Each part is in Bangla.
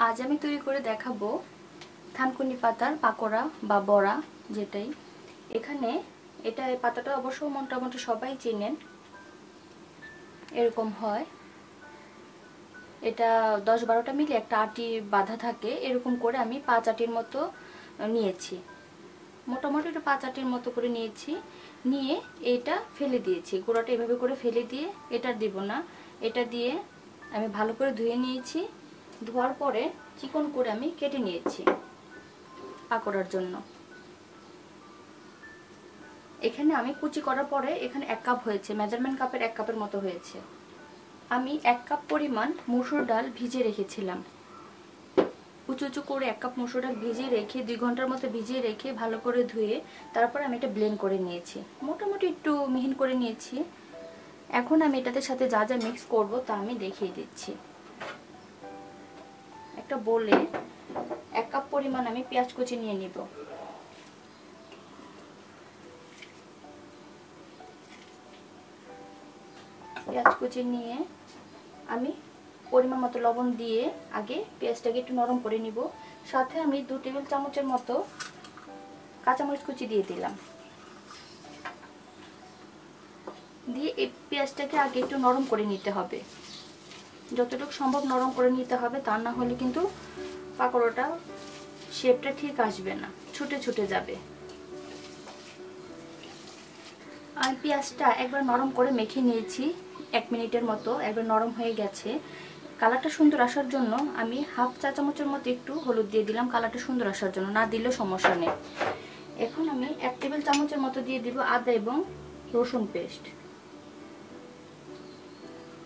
আজ আমি তৈরি করে দেখাবো থানকুনি পাতার পাকোড়া বা বড়া যেটাই। এখানে এই পাতাটা অবশ্য মোটামুটি সবাই চেনেন, এরকম হয়। এটা 10-12টা মিলে একটা আটি বাঁধা থাকে, এরকম করে আমি 5 আটির মতো নিয়েছি। মোটামুটি একটু 5 আটির মতো করে নিয়েছি, নিয়ে এটা ফেলে দিয়েছি। গুঁড়োটা এভাবে করে ফেলে দিয়ে এটা দিব না, এটা দিয়ে আমি ভালো করে ধুয়ে নিয়েছি। ধোয়ার পরে চিকন করে আমি কেটে নিয়েছি পাকোড়ার জন্য। এখানে আমি কুচি করার পরে এখানে 1 কাপ হয়েছে, মেজারমেন্ট কাপের 1 কাপের মতো হয়েছে। আমি 1 কাপ পরিমাণ মসুর ডাল ভিজিয়ে রেখেছিলাম। উঁচু উঁচু করে 1 কাপ মসুর ডাল ভিজিয়ে রেখে 2 ঘন্টার মতো ভিজিয়ে রেখে ভালো করে ধুয়ে তারপর আমি এটা ব্লেন্ড করে নিয়েছি, মোটামুটি একটু মিহিন করে নিয়েছি। এখন আমি এটাতে সাথে যা যা মিক্স করব তা আমি দেখিয়ে দিচ্ছি। একটা বোলে 1 কাপ পরিমাণ আমি পেঁয়াজ কুচি নিয়ে নিব। পেঁয়াজ কুচি নিয়ে আমি পরিমাণ মতো লবণ দিয়ে আগে পেঁয়াজটাকে একটু নরম করে নিব। সাথে আমি 2 টেবিল চামচের মতো কাঁচামরিচ কুচি দিয়ে দিলাম। দিয়ে এই পেঁয়াজটাকে আগে একটু নরম করে নিতে হবে, যতটুকু সম্ভব নরম করে নিতে হবে, তা না হলে কিন্তু পাকোড়াটা শেপটা ঠিক আসবে না, ছুটে ছুটে যাবে। আমি পেঁয়াজটা একবার নরম করে মেখে নিয়েছি 1 মিনিটের মতো, একবার নরম হয়ে গেছে। কালারটা সুন্দর আসার জন্য আমি হাফ চা চামচের মতো একটু হলুদ দিয়ে দিলাম, কালারটা সুন্দর আসার জন্য, না দিলেও সমস্যা নেই। এখন আমি 1 টেবিল চামচের মতো দিয়ে দিব আদা এবং রসুন পেস্ট।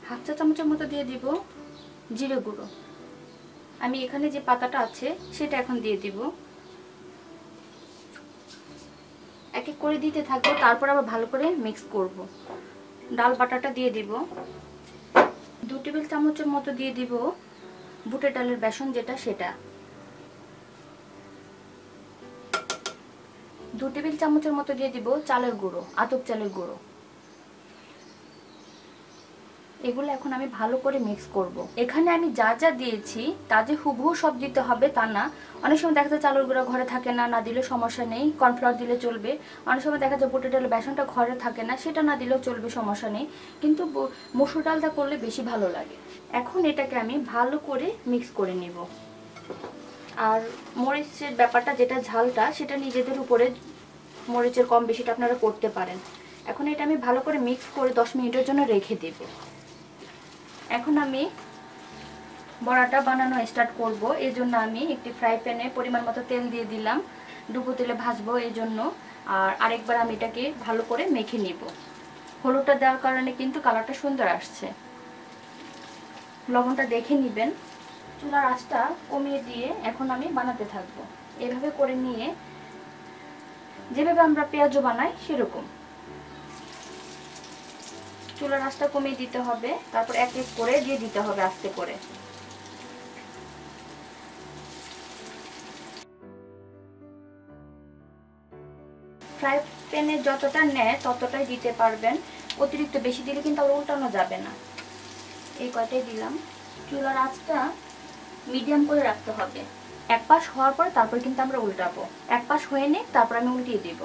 হাফ চা চামচের মতো দিয়ে দিব জিরে গুঁড়ো। আমি এখানে যে পাতাটা আছে সেটা এখন দিয়ে দিব, এক এক করে দিতে থাকবো, তারপর আবার ভালো করে মিক্স করব। ডাল বাটাটা দিয়ে দিব, 2 টেবিল চামচের মতো দিয়ে দিব বুটের ডালের বেসন যেটা সেটা, 2 টেবিল চামচের মতো দিয়ে দিব চালের গুঁড়ো, আতপ চালের গুঁড়ো। এগুলো এখন আমি ভালো করে মিক্স করব। এখানে আমি যা যা দিয়েছি তা যে হুবহু সব দিতে হবে তা না। অনেক সময় দেখা যায় চালের গুঁড়ো ঘরে থাকে না, না দিলে সমস্যা নেই, কর্নফ্লাওয়ার দিলে চলবে। অনেক সময় দেখা যায় বুটের ডালের বেসনটা ঘরে থাকে না, সেটা না দিলেও চলবে, সমস্যা নেই, কিন্তু মসুর ডালটা করলে বেশি ভালো লাগে। এখন এটাকে আমি ভালো করে মিক্স করে নেব। আর মরিচের ব্যাপারটা, যেটা ঝালটা, সেটা নিজেদের উপরে, মরিচের কম বেশিটা আপনারা করতে পারেন। এখন এটা আমি ভালো করে মিক্স করে 10 মিনিটের জন্য রেখে দেব। এখন আমি বড়াটা বানানো স্টার্ট করব। এই জন্য আমি একটি ফ্রাই প্যানে পরিমাণ মতো তেল দিয়ে দিলাম, ডুবো তেলে ভাজবো এই জন্য। আর আরেকবার আমি এটাকে ভালো করে মেখে নিব। হলুদটা দেওয়ার কারণে কিন্তু কালারটা সুন্দর আসছে, লবণটা দেখে নেবেন। চুলার আঁচটা কমিয়ে দিয়ে এখন আমি বানাতে থাকবো, এভাবে করে নিয়ে যেভাবে আমরা পেঁয়াজও বানাই সেরকম। চুলার আঁচটা কমিয়ে দিতে হবে, তারপর এক এক করে দিয়ে দিতে হবে আস্তে করে। ফ্রাই প্যানে যতটা নেয় ততটাই দিতে পারবেন, অতিরিক্ত বেশি দিলে কিন্তু আবার উল্টানো যাবে না। এই কয়টাই দিলাম। চুলার আঁচটা মিডিয়াম করে রাখতে হবে। এক পাশ হওয়ার পর তারপর কিন্তু আমরা উল্টাবো, এক পাশ হয়ে নিয়ে তারপর আমি উল্টিয়ে দিব।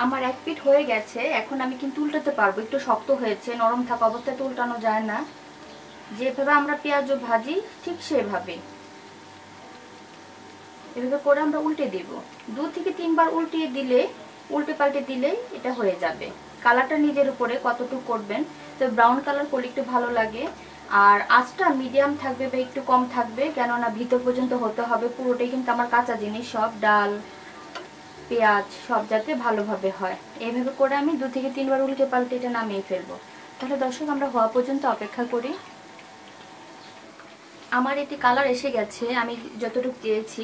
আমার এক পিঠ হয়ে গেছে, এখন আমি কিন্তু উল্টাতে পারবো। একটু শক্ত হয়েছে, নরম থাকা অবস্থায় তো উল্টানো যায় না। যেভাবে আমরা পেঁয়াজ ভাজি ঠিক সেভাবে এভাবে করে আমরা উল্টে দেব। 2 থেকে 3 বার উল্টিয়ে দিলে, উল্টে পাল্টে দিলেই এটা হয়ে যাবে। কালারটা নিজের উপরে কতটুকু করবেন, তো ব্রাউন কালার করলে একটু ভালো লাগে। আর আঁচটা মিডিয়াম থাকবে বা একটু কম থাকবে, কেননা ভিতর পর্যন্ত হতে হবে। পুরোটাই কিন্তু আমার কাঁচা জিনিস, সব ডাল পেঁয়াজ সব যাতে ভালোভাবে হয়। এইভাবে করে আমি 2 থেকে 3 বার উল্টে পাল্টে এটা নামিয়ে ফেলবো। তাহলে দর্শক, আমরা হওয়া পর্যন্ত অপেক্ষা করি। আমার এটি কালার এসে গেছে, আমি যতটুকু চেয়েছি।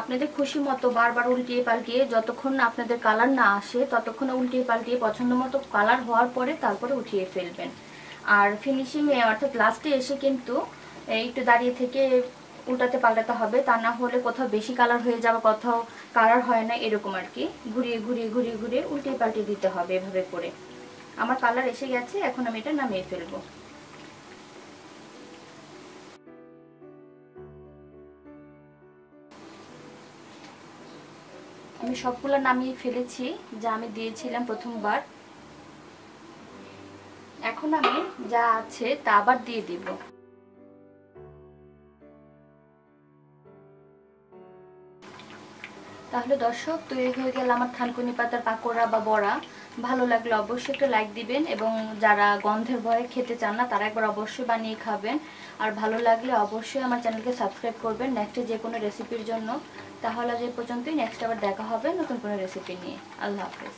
আপনাদের খুশি মতো বারবার উল্টিয়ে পাল্টিয়ে যতক্ষণ আপনাদের কালার না আসে ততক্ষণ উল্টিয়ে পাল্টিয়ে পছন্দ মতো কালার হওয়ার পরে তারপরে উঠিয়ে ফেলবেন। আর ফিনিশিংয়ে অর্থাৎ লাস্টে এসে কিন্তু একটু দাঁড়িয়ে থেকে উল্টাতে পাল্টাতে হবে, তা না হলে কোথাও বেশি কালার হয়ে যাবে, কোথাও কালার হয় না, এরকম আর কি। ঘুরিয়ে ঘুরিয়ে ঘুরিয়ে ঘুরিয়ে উল্টিয়ে পাল্টিয়ে দিতে হবে এভাবে করে। আমার কালার এসে গেছে, এখন আমি এটা নামিয়ে ফেলবো। আমি সবগুলো নামিয়ে ফেলেছি যা আমি দিয়েছিলাম প্রথমবার। এখন আমি যা আছে তা আবার দিয়ে দিব। তাহলে দর্শক, তৈরি হয়ে গেল আমার থানকুনি পাতার পাকোড়া বা বড়া। ভালো লাগলে অবশ্যই একটা লাইক দিবেন, এবং যারা গন্ধের ভয়ে খেতে চান না তারা একবার অবশ্যই বানিয়ে খাবেন। আর ভালো লাগলে অবশ্যই আমার চ্যানেলকে সাবস্ক্রাইব করবেন নেক্সট যে কোনো রেসিপির জন্য। তাহলে আজ এই পর্যন্তই, নেক্সট আবার দেখা হবে নতুন কোনো রেসিপি নিয়ে। আল্লাহ হাফেজ।